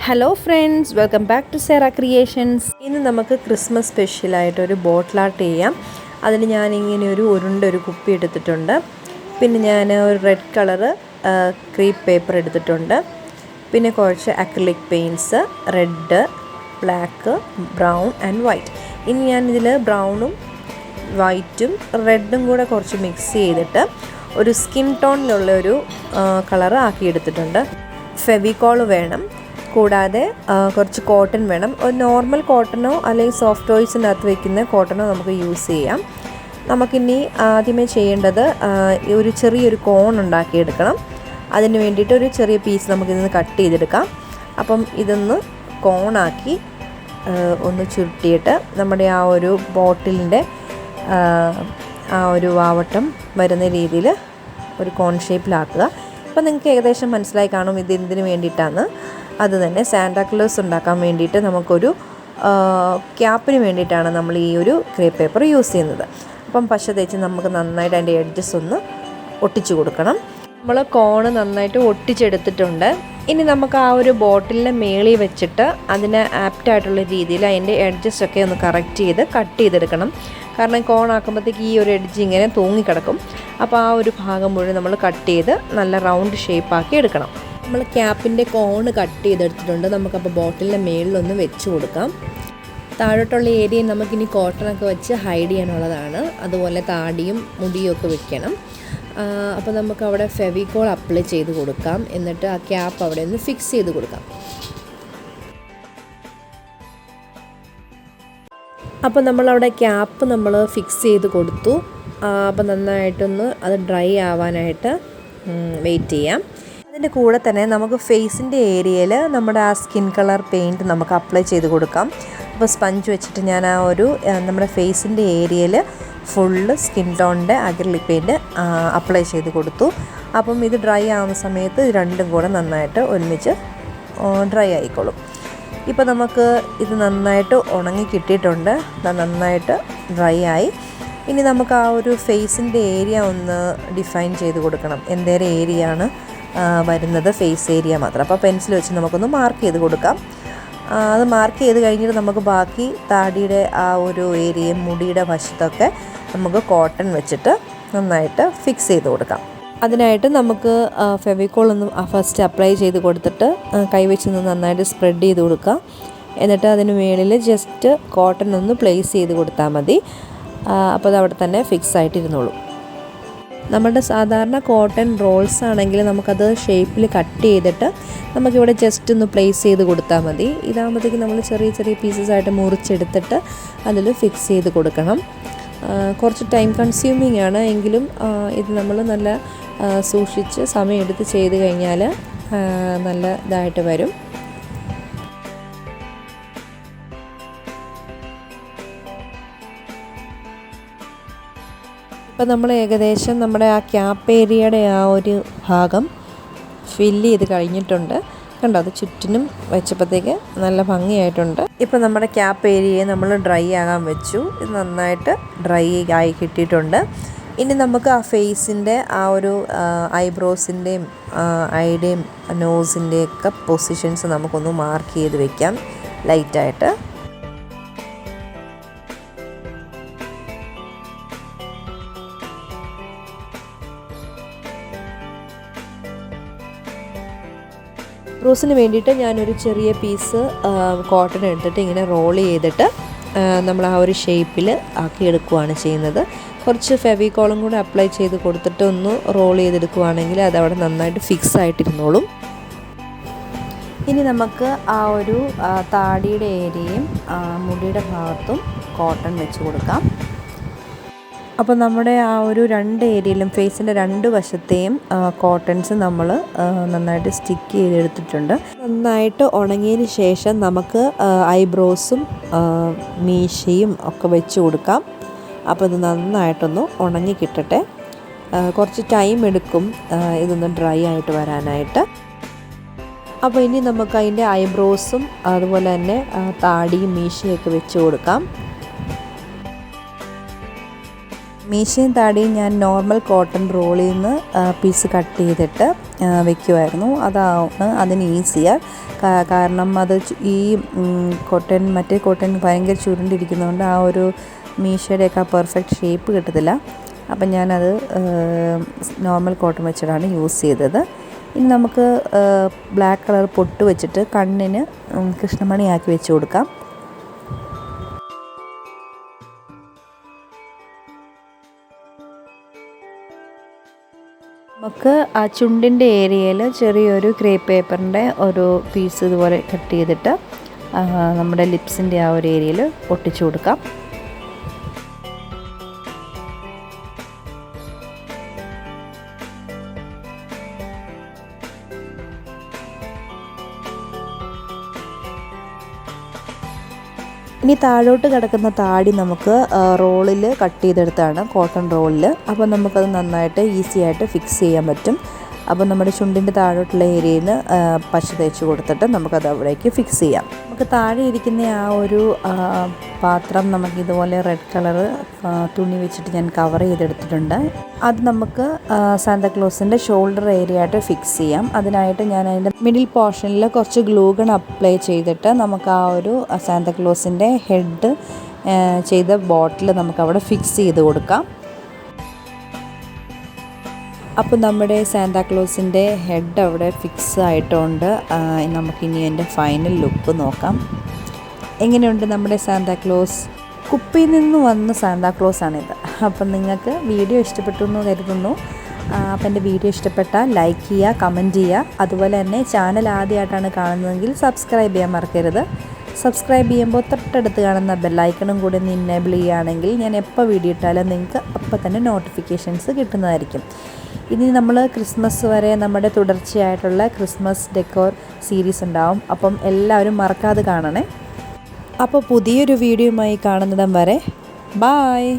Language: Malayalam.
Hello friends, welcome back to Sera Creations. ഇന്ന് നമുക്ക് ക്രിസ്മസ് സ്പെഷ്യലായിട്ടൊരു ബോട്ടിൽ ആർട്ട് ചെയ്യാം. അതിന് ഞാനിങ്ങനെ ഒരു ഉരുണ്ടൊരു കുപ്പി എടുത്തിട്ടുണ്ട്. പിന്നെ ഞാൻ ഒരു റെഡ് കളറ് ക്രീപ്പ് പേപ്പർ എടുത്തിട്ടുണ്ട്. പിന്നെ കുറച്ച് acrylic paints, red, black, brown and white. ഇനി ഞാനിതിൽ ബ്രൗണും വൈറ്റും റെഡും കൂടെ കുറച്ച് മിക്സ് ചെയ്തിട്ട് ഒരു സ്കിൻ ടോണിലുള്ള ഒരു കളറ് ആക്കിയെടുത്തിട്ടുണ്ട്. ഫെവിക്കോൾ വേണം, കൂടാതെ കുറച്ച് കോട്ടൺ വേണം. ഒരു നോർമൽ കോട്ടണോ അല്ലെങ്കിൽ സോഫ്റ്റ് ടോയ്സിൻ്റെ അകത്ത് വയ്ക്കുന്ന കോട്ടണോ നമുക്ക് യൂസ് ചെയ്യാം. നമുക്കിനി ആദ്യമേ ചെയ്യേണ്ടത് ഒരു ചെറിയൊരു കോൺ ഉണ്ടാക്കിയെടുക്കണം. അതിന് വേണ്ടിയിട്ട് ഒരു ചെറിയ പീസ് നമുക്കിതിന്ന് കട്ട് ചെയ്തെടുക്കാം. അപ്പം ഇതൊന്ന് കോണാക്കി ഒന്ന് ചുരുട്ടിയിട്ട് നമ്മുടെ ആ ഒരു ബോട്ടിലിൻ്റെ ആ ഒരു വാവട്ടം വരുന്ന രീതിയിൽ ഒരു കോൺ ഷേപ്പിലാക്കുക. അപ്പോൾ നിങ്ങൾക്ക് ഏകദേശം മനസ്സിലായി കാണും ഇത് എന്തിനു വേണ്ടിയിട്ടാണ്. അത് തന്നെ സാന്റാക്ലോസ് ഉണ്ടാക്കാൻ വേണ്ടിയിട്ട് നമുക്കൊരു ക്യാപ്പിന് വേണ്ടിയിട്ടാണ് നമ്മൾ ഈ ഒരു ക്രേപ്പ് പേപ്പർ യൂസ് ചെയ്യുന്നത്. അപ്പം പശ തേച്ച് നമുക്ക് നന്നായിട്ട് അതിൻ്റെ എഡ്ജസ് ഒന്ന് ഒട്ടിച്ചു കൊടുക്കണം. നമ്മൾ കോണ് നന്നായിട്ട് ഒട്ടിച്ചെടുത്തിട്ടുണ്ട്. ഇനി നമുക്ക് ആ ഒരു ബോട്ടിലിൻ്റെ മേളിൽ വെച്ചിട്ട് അതിന് ആപ്റ്റായിട്ടുള്ള രീതിയിൽ അതിൻ്റെ എഡ്ജസൊക്കെ ഒന്ന് കറക്റ്റ് ചെയ്ത് കട്ട് ചെയ്തെടുക്കണം. കാരണം കോണാക്കുമ്പോഴത്തേക്ക് ഈ ഒരു എഡ്ജ് ഇങ്ങനെ തൂങ്ങിക്കിടക്കും. അപ്പോൾ ആ ഒരു ഭാഗം മുഴുവൻ നമ്മൾ കട്ട് ചെയ്ത് നല്ല റൗണ്ട് ഷേപ്പാക്കി എടുക്കണം. നമ്മൾ ക്യാപ്പിൻ്റെ കോണ് കട്ട് ചെയ്തെടുത്തിട്ടുണ്ട്. നമുക്കപ്പോൾ ബോട്ടിലിൻ്റെ മേളിലൊന്ന് വെച്ച് കൊടുക്കാം. താഴോട്ടുള്ള ഏരിയ നമുക്കിനി കോട്ടണൊക്കെ വെച്ച് ഹൈഡ് ചെയ്യാനുള്ളതാണ്. അതുപോലെ താടിയും മുടിയും ഒക്കെ വെക്കണം. അപ്പോൾ നമുക്ക് അവിടെ ഫെവിക്കോൾ അപ്ലൈ ചെയ്ത് കൊടുക്കാം. എന്നിട്ട് ആ ക്യാപ്പ് അവിടെ ഒന്ന് ഫിക്സ് ചെയ്ത് കൊടുക്കാം. അപ്പോൾ നമ്മളവിടെ ക്യാപ്പ് നമ്മൾ ഫിക്സ് ചെയ്ത് കൊടുത്തു. അപ്പോൾ നന്നായിട്ടൊന്ന് അത് ഡ്രൈ ആവാനായിട്ട് വെയിറ്റ് ചെയ്യാം. അതിൻ്റെ കൂടെ തന്നെ നമുക്ക് ഫേസിൻ്റെ ഏരിയയിൽ നമ്മുടെ ആ സ്കിൻ കളർ പെയിൻറ്റ് നമുക്ക് അപ്ലൈ ചെയ്ത് കൊടുക്കാം. അപ്പോൾ സ്പഞ്ച് വെച്ചിട്ട് ഞാൻ ആ ഒരു നമ്മുടെ ഫേസിൻ്റെ ഏരിയയിൽ ഫുള്ള് സ്കിൻ ടോണിൻ്റെ അക്രിലിക് പെയിൻറ്റ് അപ്ലൈ ചെയ്ത് കൊടുത്തു. അപ്പം ഇത് ഡ്രൈ ആവുന്ന സമയത്ത് ഇത് രണ്ടും കൂടെ നന്നായിട്ട് ഒരുമിച്ച് ഡ്രൈ ആയിക്കോളും. ഇപ്പോൾ നമുക്ക് ഇത് നന്നായിട്ട് ഉണങ്ങി കിട്ടിയിട്ടുണ്ട്. നന്നായിട്ട് ഡ്രൈ ആയി. ഇനി നമുക്ക് ആ ഒരു ഫേസിൻ്റെ ഏരിയ ഒന്ന് ഡിഫൈൻ ചെയ്ത് കൊടുക്കണം. എന്തേരം ഏരിയ ആണ് വരുന്നത്, ഫേസ് ഏരിയ മാത്രം. അപ്പോൾ പെൻസിൽ വെച്ച് നമുക്കൊന്ന് മാർക്ക് ചെയ്ത് കൊടുക്കാം. അത് മാർക്ക് ചെയ്ത് കഴിഞ്ഞിട്ട് നമുക്ക് ബാക്കി താടിയുടെ ആ ഒരു ഏരിയയും മുടിയുടെ വശത്തൊക്കെ നമുക്ക് കോട്ടൺ വെച്ചിട്ട് നന്നായിട്ട് ഫിക്സ് ചെയ്ത് കൊടുക്കാം. അതിനായിട്ട് നമുക്ക് ഫെവിക്കോൾ ഒന്ന് ഫസ്റ്റ് അപ്ലൈ ചെയ്ത് കൊടുത്തിട്ട് കൈവച്ചൊന്ന് നന്നായിട്ട് സ്പ്രെഡ് ചെയ്ത് കൊടുക്കുക. എന്നിട്ട് അതിന് മുകളിൽ ജസ്റ്റ് കോട്ടൺ ഒന്ന് പ്ലേസ് ചെയ്ത് കൊടുത്താൽ മതി. അപ്പോൾ അത് അവിടെ തന്നെ ഫിക്സ് ആയിട്ടിരുന്നോളൂ. നമ്മുടെ സാധാരണ കോട്ടൺ റോൾസ് ആണെങ്കിൽ നമുക്കത് ഷേപ്പിൽ കട്ട് ചെയ്തിട്ട് നമുക്കിവിടെ ജസ്റ്റ് ഒന്ന് പ്ലേസ് ചെയ്ത് കൊടുത്താൽ മതി. ഇതാകുമ്പോഴത്തേക്ക് നമ്മൾ ചെറിയ ചെറിയ പീസസ് ആയിട്ട് മുറിച്ചെടുത്തിട്ട് അതിൽ ഫിക്സ് ചെയ്ത് കൊടുക്കണം. കുറച്ച് ടൈം കൺസ്യൂമിങ് ആണ്. എങ്കിലും ഇത് നമ്മൾ നല്ല സൂക്ഷിച്ച് സമയമെടുത്ത് ചെയ്ത് കഴിഞ്ഞാൽ നല്ല ഇതായിട്ട് വരും. ഇപ്പം നമ്മൾ ഏകദേശം നമ്മുടെ ആ ക്യാപ്പ് ഏരിയയുടെ ആ ഒരു ഭാഗം ഫില്ല് ചെയ്ത് കഴിഞ്ഞിട്ടുണ്ട്. കണ്ടോ, അത് ചുറ്റിനും വെച്ചപ്പോഴത്തേക്ക് നല്ല ഭംഗിയായിട്ടുണ്ട്. ഇപ്പം നമ്മുടെ ക്യാപ്പ് ഏരിയയെ നമ്മൾ ഡ്രൈ ആകാൻ വെച്ചു. ഇത് നന്നായിട്ട് ഡ്രൈ ആയി കിട്ടിയിട്ടുണ്ട്. ഇനി നമുക്ക് ആ ഫേസിൻ്റെ ആ ഒരു ഐബ്രോസിൻ്റെയും ഐയുടെയും നോസിൻ്റെയൊക്കെ പൊസിഷൻസ് നമുക്കൊന്ന് മാർക്ക് ചെയ്ത് വെക്കാം ലൈറ്റായിട്ട്. ഐബ്രോസിന് വേണ്ടിയിട്ട് ഞാനൊരു ചെറിയ പീസ് കോട്ടൺ എടുത്തിട്ട് ഇങ്ങനെ റോൾ ചെയ്തിട്ട് നമ്മൾ ആ ഒരു ഷേപ്പിൽ ആക്കിയെടുക്കുകയാണ് ചെയ്യുന്നത്. കുറച്ച് ഫെവിക്കോളും കൂടെ അപ്ലൈ ചെയ്ത് കൊടുത്തിട്ട് ഒന്ന് റോൾ ചെയ്തെടുക്കുകയാണെങ്കിൽ അതവിടെ നന്നായിട്ട് ഫിക്സ് ആയിട്ടിരുന്നോളും. ഇനി നമുക്ക് ആ ഒരു താടിയുടെ ഏരിയയും മുടിയുടെ ഭാഗത്തും കോട്ടൺ വെച്ച് കൊടുക്കാം. അപ്പോൾ നമ്മുടെ ആ ഒരു രണ്ട് ഏരിയയിലും ഫേസിൻ്റെ രണ്ട് വശത്തെയും കോട്ടൺസ് നമ്മൾ നന്നായിട്ട് സ്റ്റിക്ക് ചെയ്തെടുത്തിട്ടുണ്ട്. നന്നായിട്ട് ഉണങ്ങിയതിന് ശേഷം നമുക്ക് ഐബ്രോസും മീശയും ഒക്കെ വെച്ച് കൊടുക്കാം. അപ്പോൾ ഇത് നന്നായിട്ടൊന്ന് ഉണങ്ങി കിട്ടട്ടെ. കുറച്ച് ടൈം എടുക്കും ഇതൊന്ന് ഡ്രൈ ആയിട്ട് വരാനായിട്ട്. അപ്പോൾ ഇനി നമുക്ക് അതിൻ്റെ ഐബ്രോസും അതുപോലെ തന്നെ താടിയും മീശയൊക്കെ വെച്ച് കൊടുക്കാം. മീശയും താടിയും ഞാൻ നോർമൽ കോട്ടൺ റോളിൽ നിന്ന് പീസ് കട്ട് ചെയ്തിട്ട് വെക്കുമായിരുന്നു. അതാണ് അതിന് ഈസിയർ. കാരണം അത് ഈ കോട്ടൺ മറ്റേ കോട്ടൺ ഭയങ്കര ചുരുണ്ടിരിക്കുന്നതുകൊണ്ട് ആ ഒരു മീശയുടെയൊക്കെ ആ പെർഫെക്റ്റ് ഷേപ്പ് കിട്ടത്തില്ല. അപ്പം ഞാനത് നോർമൽ കോട്ടൺ വെച്ചിട്ടാണ് യൂസ് ചെയ്തത്. ഇനി നമുക്ക് ബ്ലാക്ക് കളർ പൊട്ട് വെച്ചിട്ട് കണ്ണിന് കൃഷ്ണമണിയാക്കി വെച്ച് കൊടുക്കാം. നമുക്ക് ആ ചുണ്ടിൻ്റെ ഏരിയയിൽ ചെറിയൊരു ക്രേപ്പ് പേപ്പറിൻ്റെ ഒരു പീസ് ഇതുപോലെ കട്ട് ചെയ്തിട്ട് നമ്മുടെ ലിപ്സിൻ്റെ ആ ഒരു ഏരിയയിൽ ഒട്ടിച്ചു കൊടുക്കാം. ഇനി താഴോട്ട് കിടക്കുന്ന താടി നമുക്ക് റോളിൽ കട്ട് ചെയ്തെടുത്താണ്, കോട്ടൺ റോളിൽ. അപ്പോൾ നമുക്കത് നന്നായിട്ട് ഈസി ആയിട്ട് ഫിക്സ് ചെയ്യാൻ പറ്റും. അപ്പോൾ നമ്മുടെ ചുണ്ടിൻ്റെ താഴോട്ടുള്ള ഏരിയയിൽ നിന്ന് പശ തേച്ച് കൊടുത്തിട്ട് നമുക്കത് അവിടേക്ക് ഫിക്സ് ചെയ്യാം. നമുക്ക് താഴെ ഇരിക്കുന്ന ആ ഒരു പാത്രം നമുക്കിതുപോലെ റെഡ് കളർ തുണി വെച്ചിട്ട് ഞാൻ കവർ ചെയ്തെടുത്തിട്ടുണ്ട്. അത് നമുക്ക് സാന്താക്ലോസിൻ്റെ ഷോൾഡർ ഏരിയ ആയിട്ട് ഫിക്സ് ചെയ്യാം. അതിനായിട്ട് ഞാൻ അതിൻ്റെ മിഡിൽ പോർഷനിൽ കുറച്ച് ഗ്ലൂഗൺ അപ്ലൈ ചെയ്തിട്ട് നമുക്ക് ആ ഒരു സാന്താക്ലോസിൻ്റെ ഹെഡ് ചെയ്ത ബോട്ടിൽ നമുക്കവിടെ ഫിക്സ് ചെയ്ത് കൊടുക്കാം. അപ്പോൾ നമ്മുടെ സാന്താക്ലോസിൻ്റെ ഹെഡ് അവിടെ ഫിക്സ് ആയിട്ടുണ്ട്. നമുക്കിനി എൻ്റെ ഫൈനൽ ലുക്ക് നോക്കാം. എങ്ങനെയുണ്ട് നമ്മുടെ സാന്താക്ലോസ്? കുപ്പിയിൽ നിന്ന് വന്ന സാന്താക്ലോസാണിത്. അപ്പം നിങ്ങൾക്ക് വീഡിയോ ഇഷ്ടപ്പെട്ടു എന്ന് കരുതുന്നു. അപ്പം എൻ്റെ വീഡിയോ ഇഷ്ടപ്പെട്ടാൽ ലൈക്ക് ചെയ്യുക, കമൻറ്റ് ചെയ്യുക. അതുപോലെ തന്നെ ചാനൽ ആദ്യമായിട്ടാണ് കാണുന്നതെങ്കിൽ സബ്സ്ക്രൈബ് ചെയ്യാൻ മറക്കരുത്. സബ്സ്ക്രൈബ് ചെയ്യുമ്പോൾ തൊട്ടടുത്ത് കാണുന്ന ബെല്ലൈക്കണും കൂടി ഒന്ന് ഇനേബിൾ ചെയ്യുകയാണെങ്കിൽ ഞാൻ എപ്പോൾ വീഡിയോ ഇട്ടാലും നിങ്ങൾക്ക് അപ്പോൾ തന്നെ നോട്ടിഫിക്കേഷൻസ് കിട്ടുന്നതായിരിക്കും. ഇനി നമ്മൾ ക്രിസ്മസ് വരെ നമ്മുടെ തുടർച്ചയായിട്ടുള്ള ക്രിസ്മസ് ഡെക്കോർ സീരീസ് ഉണ്ടാവും. അപ്പം എല്ലാവരും മറക്കാതെ കാണണേ. അപ്പോൾ പുതിയൊരു വീഡിയോയുമായി കാണുന്നിടം വരെ ബായ്.